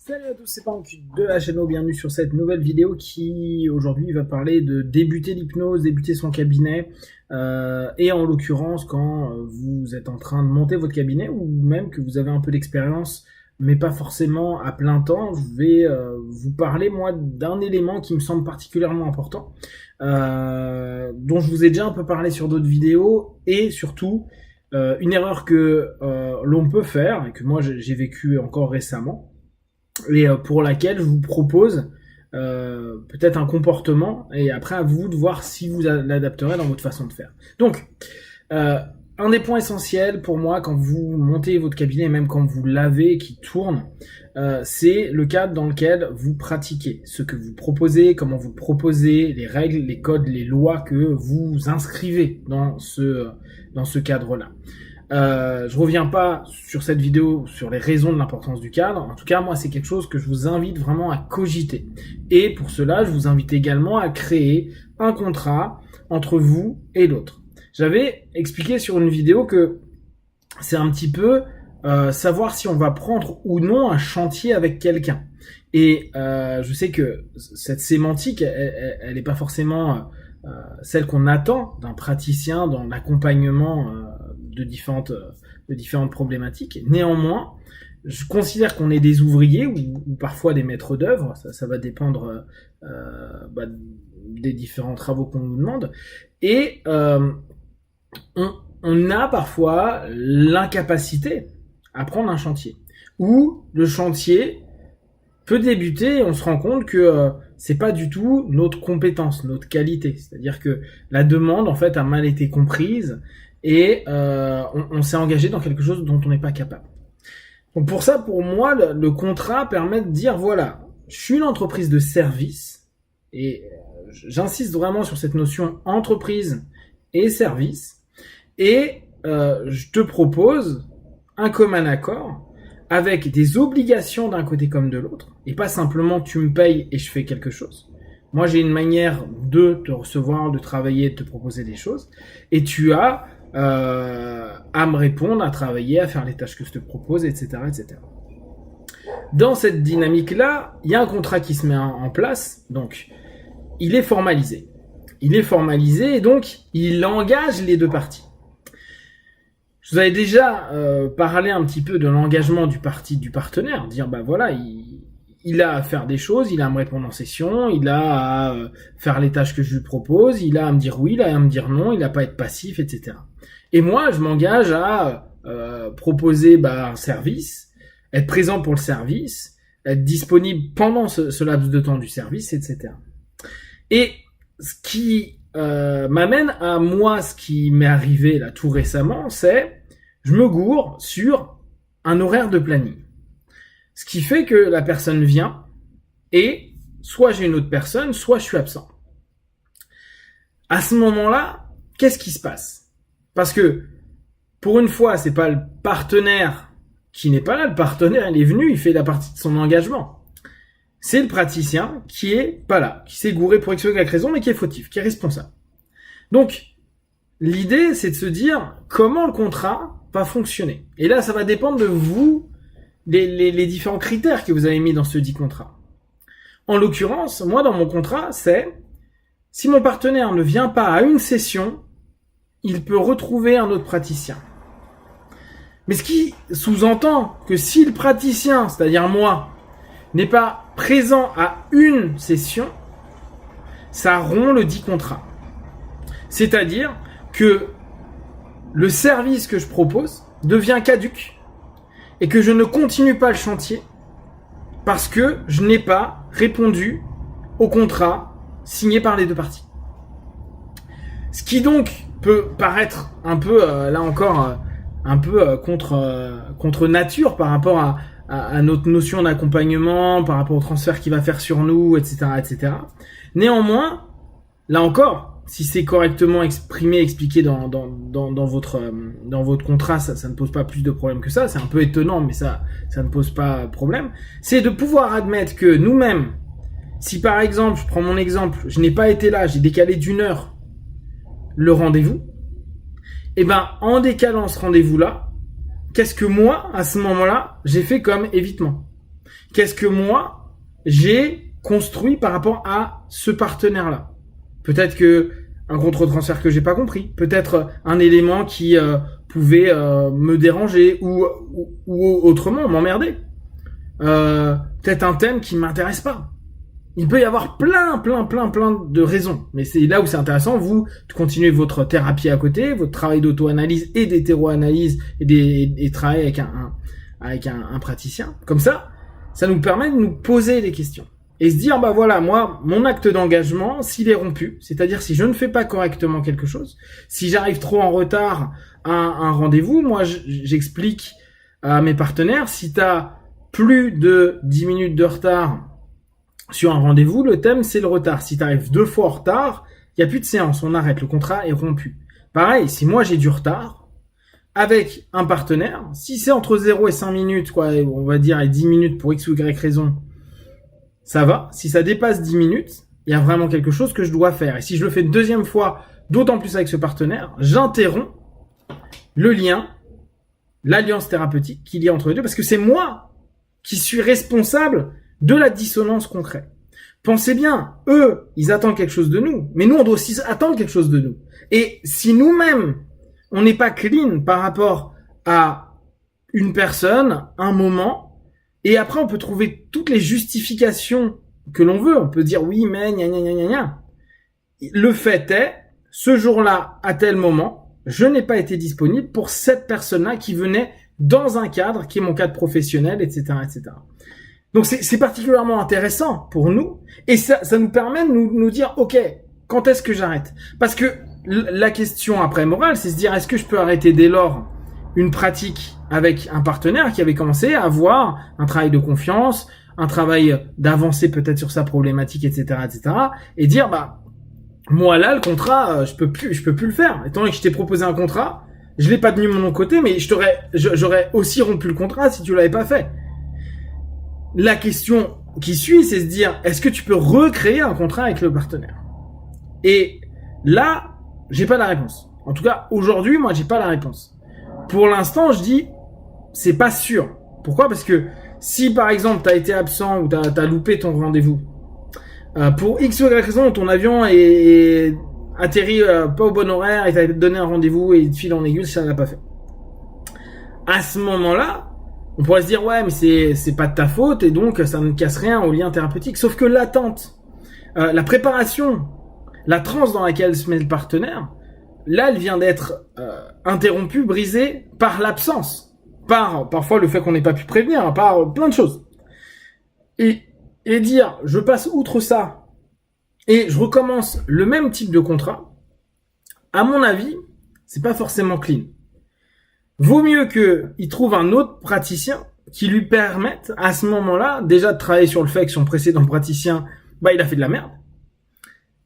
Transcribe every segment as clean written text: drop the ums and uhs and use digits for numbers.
Salut à tous, c'est Pank de la chaîne, bienvenue sur cette nouvelle vidéo qui aujourd'hui va parler de débuter l'hypnose, débuter son cabinet, et en l'occurrence quand vous êtes en train de monter votre cabinet ou même que vous avez un peu d'expérience mais pas forcément à plein temps, je vais vous parler moi d'un élément qui me semble particulièrement important, dont je vous ai déjà un peu parlé sur d'autres vidéos et surtout une erreur que l'on peut faire et que moi j'ai vécu encore récemment et pour laquelle je vous propose peut-être un comportement et après à vous de voir si vous l'adapterez dans votre façon de faire. Donc, un des points essentiels pour moi quand vous montez votre cabinet, même quand vous l'avez qui tourne, c'est le cadre dans lequel vous pratiquez, ce que vous proposez, comment vous le proposez, les règles, les codes, les lois que vous inscrivez dans ce cadre-là. Je reviens pas sur cette vidéo sur les raisons de l'importance du cadre. En tout cas, moi, c'est quelque chose que je vous invite vraiment à cogiter. Et pour cela, je vous invite également à créer un contrat entre vous et l'autre. J'avais expliqué sur une vidéo que c'est un petit peu savoir si on va prendre ou non un chantier avec quelqu'un. Et je sais que cette sémantique, elle est pas forcément celle qu'on attend d'un praticien dans l'accompagnement de différentes problématiques. Néanmoins, je considère qu'on est des ouvriers ou parfois des maîtres d'œuvre, ça va dépendre des différents travaux qu'on nous demande, et on a parfois l'incapacité à prendre un chantier, ou le chantier peut débuter et on se rend compte que c'est pas du tout notre compétence, notre qualité. C'est-à-dire que la demande en fait a mal été comprise et on s'est engagé dans quelque chose dont on n'est pas capable. Donc pour ça, pour moi, le contrat permet de dire voilà, je suis une entreprise de service et j'insiste vraiment sur cette notion entreprise et service et je te propose un commun accord avec des obligations d'un côté comme de l'autre, et pas simplement tu me payes et je fais quelque chose. Moi, j'ai une manière de te recevoir, de travailler, de te proposer des choses, et tu as à me répondre, à travailler, à faire les tâches que je te propose, etc., etc. Dans cette dynamique-là, il y a un contrat qui se met en place, donc il est formalisé. Il est formalisé, et donc il engage les deux parties. Je vous avais déjà parlé un petit peu de l'engagement du partenaire, dire bah voilà, il a à faire des choses, il a à me répondre en session, il a à faire les tâches que je lui propose, il a à me dire oui, il a à me dire non, il a pas à être passif, etc. Et moi, je m'engage à proposer un service, être présent pour le service, être disponible pendant ce laps de temps du service, etc. Et ce qui m'amène à moi, ce qui m'est arrivé là tout récemment, c'est je me gourre sur un horaire de planning. Ce qui fait que la personne vient et soit j'ai une autre personne, soit je suis absent. À ce moment-là, qu'est-ce qui se passe? Parce que pour une fois, c'est pas le partenaire qui n'est pas là. Le partenaire, il est venu, il fait la partie de son engagement. C'est le praticien qui est pas là, qui s'est gouré pour X ou Y raison, mais qui est fautif, qui est responsable. Donc, l'idée, c'est de se dire comment le contrat va fonctionner. Et là, ça va dépendre de vous, les différents critères que vous avez mis dans ce dit contrat. En l'occurrence, moi, dans mon contrat, c'est si mon partenaire ne vient pas à une session, il peut retrouver un autre praticien. Mais ce qui sous-entend que si le praticien, c'est-à-dire moi, n'est pas présent à une session, ça rompt le dit contrat. C'est-à-dire que le service que je propose devient caduc et que je ne continue pas le chantier parce que je n'ai pas répondu au contrat signé par les deux parties. Ce qui donc peut paraître un peu, là encore, un peu contre nature par rapport à notre notion d'accompagnement, par rapport au transfert qu'il va faire sur nous, etc., etc. Néanmoins, là encore, si c'est correctement exprimé, expliqué dans votre contrat, ça ne pose pas plus de problème que ça. C'est un peu étonnant, mais ça ne pose pas de problème. C'est de pouvoir admettre que nous-mêmes, si par exemple, je prends mon exemple, je n'ai pas été là, j'ai décalé d'1 heure le rendez-vous, et en décalant ce rendez-vous-là, qu'est-ce que moi, à ce moment-là, j'ai fait comme évitement? Qu'est-ce que moi, j'ai construit par rapport à ce partenaire-là? Peut-être que un contre-transfert que j'ai pas compris, peut-être un élément qui pouvait me déranger ou autrement m'emmerder. Peut-être un thème qui m'intéresse pas. Il peut y avoir plein de raisons. Mais c'est là où c'est intéressant. Vous continuez votre thérapie à côté, votre travail d'auto-analyse et d'hétéro-analyse et travailler avec un praticien. Comme ça nous permet de nous poser des questions. Et se dire, bah voilà, moi, mon acte d'engagement, s'il est rompu, c'est-à-dire si je ne fais pas correctement quelque chose, si j'arrive trop en retard à un rendez-vous, moi, j'explique à mes partenaires, si t'as plus de 10 minutes de retard sur un rendez-vous, le thème, c'est le retard. Si t'arrives 2 fois en retard, il n'y a plus de séance, on arrête, le contrat est rompu. Pareil, si moi j'ai du retard, avec un partenaire, si c'est entre 0 et 5 minutes, quoi, on va dire, et 10 minutes pour X ou Y raison, ça va. Si ça dépasse 10 minutes, il y a vraiment quelque chose que je dois faire. Et si je le fais une deuxième fois, d'autant plus avec ce partenaire, j'interromps le lien, l'alliance thérapeutique qu'il y a entre les deux, parce que c'est moi qui suis responsable de la dissonance qu'on crée. Pensez bien, eux, ils attendent quelque chose de nous, mais nous, on doit aussi attendre quelque chose de nous. Et si nous-mêmes, on n'est pas clean par rapport à une personne, un moment, et après, on peut trouver toutes les justifications que l'on veut. On peut dire oui, mais gna gna gna gna gna. Le fait est, ce jour-là, à tel moment, je n'ai pas été disponible pour cette personne-là qui venait dans un cadre, qui est mon cadre professionnel, etc., etc. Donc, c'est particulièrement intéressant pour nous. Et ça nous permet de nous dire, OK, quand est-ce que j'arrête? Parce que la question après morale, c'est se dire, est-ce que je peux arrêter dès lors une pratique avec un partenaire qui avait commencé à avoir un travail de confiance, un travail d'avancer peut-être sur sa problématique, etc., etc., et dire, bah, moi là, le contrat, je peux plus le faire. Étant donné que je t'ai proposé un contrat, je l'ai pas tenu de mon côté, mais j'aurais aussi rompu le contrat si tu l'avais pas fait. La question qui suit, c'est se dire, est-ce que tu peux recréer un contrat avec le partenaire? Et là, j'ai pas la réponse. En tout cas, aujourd'hui, moi, j'ai pas la réponse. Pour l'instant, je dis, c'est pas sûr. Pourquoi? Parce que si, par exemple, t'as été absent ou t'as loupé ton rendez-vous, pour X ou Y raison, ton avion est atterri pas au bon horaire et t'as donné un rendez-vous et il te file en aiguille, ça l'a pas fait. À ce moment-là, on pourrait se dire, ouais, mais c'est pas de ta faute et donc ça ne casse rien au lien thérapeutique. Sauf que l'attente, la préparation, la transe dans laquelle se met le partenaire, là, elle vient d'être interrompue, brisée par l'absence. Parfois le fait qu'on n'ait pas pu prévenir, par plein de choses. Et dire, je passe outre ça, et je recommence le même type de contrat, à mon avis, c'est pas forcément clean. Vaut mieux qu'il trouve un autre praticien qui lui permette, à ce moment-là, déjà de travailler sur le fait que son précédent praticien, bah, il a fait de la merde.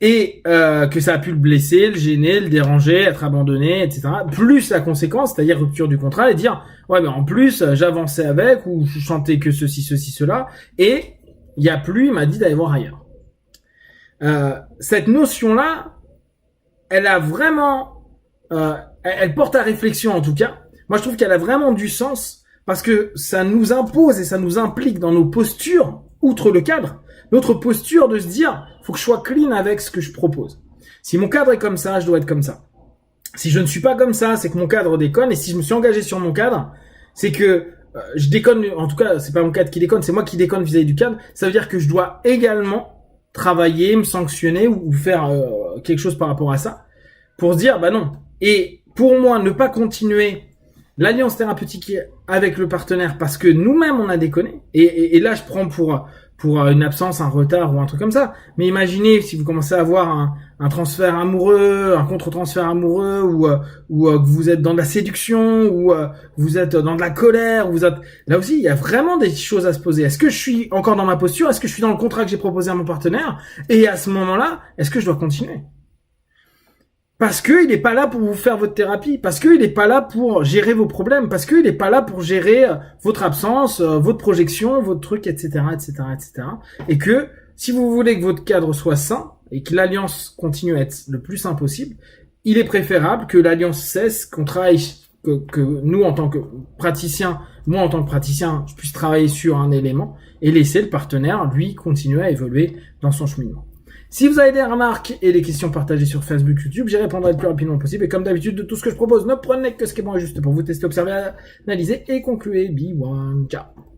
Et que ça a pu le blesser, le gêner, le déranger, être abandonné, etc. Plus la conséquence, c'est-à-dire rupture du contrat, et dire ouais mais en plus j'avançais avec ou je chantais que ceci, cela, et il y a plus, il m'a dit d'aller voir ailleurs. Cette notion-là, elle a vraiment, elle porte à réflexion en tout cas. Moi je trouve qu'elle a vraiment du sens parce que ça nous impose et ça nous implique dans nos postures, outre le cadre, notre posture de se dire faut que je sois clean avec ce que je propose. Si mon cadre est comme ça, je dois être comme ça. Si je ne suis pas comme ça, c'est que mon cadre déconne. Et si je me suis engagé sur mon cadre, c'est que je déconne. En tout cas, c'est pas mon cadre qui déconne, c'est moi qui déconne vis-à-vis du cadre. Ça veut dire que je dois également travailler, me sanctionner ou faire quelque chose par rapport à ça pour se dire bah non. Et pour moi, ne pas continuer l'alliance thérapeutique avec le partenaire parce que nous-mêmes on a déconné. Et là, je prends pour une absence, un retard ou un truc comme ça. Mais imaginez si vous commencez à avoir un transfert amoureux, un contre-transfert amoureux, ou que vous êtes dans de la séduction, ou vous êtes dans de la colère, vous êtes là aussi, il y a vraiment des choses à se poser. Est-ce que je suis encore dans ma posture? Est-ce que je suis dans le contrat que j'ai proposé à mon partenaire? Et à ce moment-là, est-ce que je dois continuer? Parce que il est pas là pour vous faire votre thérapie, parce que il est pas là pour gérer vos problèmes, parce que il est pas là pour gérer votre absence, votre projection, votre truc, etc., etc., etc. Et que si vous voulez que votre cadre soit sain et que l'alliance continue à être le plus sain possible, il est préférable que l'alliance cesse, qu'on travaille, que nous en tant que praticiens, moi en tant que praticien, je puisse travailler sur un élément et laisser le partenaire, lui, continuer à évoluer dans son cheminement. Si vous avez des remarques et des questions partagées sur Facebook, YouTube, j'y répondrai le plus rapidement possible. Et comme d'habitude, de tout ce que je propose, ne prenez que ce qui est bon et juste pour vous tester, observer, analyser et conclure. Be one. Ciao.